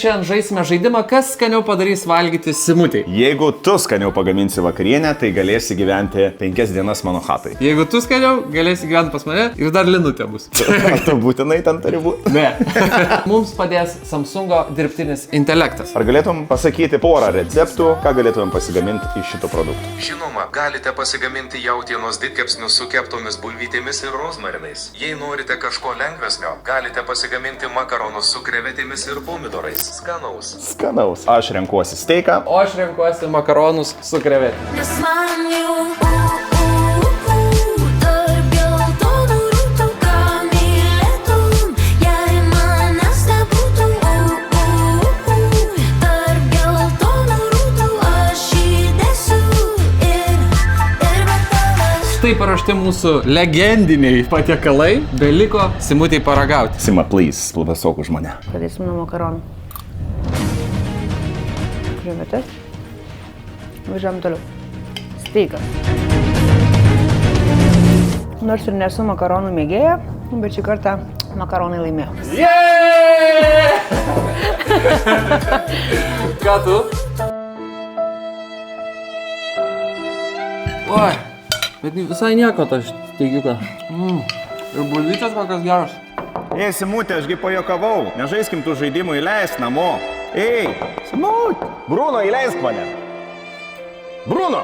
šiandien žaisime žaidimą, kas skaniau padarys valgyti Simutei. Jeigu tu skaniau pagaminsi vakarienę, tai galėsi gyventi 5 dienas mano chatai. Jeigu tu skaniau, galėsi gyventi pas mane ir dar linutė bus. Ar tu būtinai ten turi būti? Ne. Mums padės Samsungo dirbtinis intelektas. Ar galėtum pasakyti porą receptų, ką galėtumėm pasigaminti iš šito produkto? Žinoma, galite pasigaminti jautienos didkepsnius su keptomis bulvytėmis ir rozmarinais. Jei norite kažko lengvesnio, galite pasigaminti makaronus su krevetėmis ir pomidorais. Skanaus. Skanaus. Aš renkuosi steiką. O aš renkuosi makaronus su krevetėmis. Nes man jau tarp geltonų rūtų, ką mylėtum, jei manęs nebūtų. Tarp geltonų rūtų aš įdėsiu ir be tavęs. Štai paruošti mūsų legendiniai patiekalai. Beliko Simutei paragauti. Sima, please, plubasok už mane. Pradėsim nuo makaronų. Krevetės. Važiuojam toliau. Steikas. Nors ir nesu makaronų mėgėja, bet šį kartą makaronai laimėjo. Ką tu? Oi, bet visai nieko tas steigiukas. Ir bulvytės kokios geros. Ei, Simutė, ašgi pajokavau. Nežaiskim tų žaidimų, įleisk namo. Ei, Simutė. Bruno, įleisk mane. Bruno.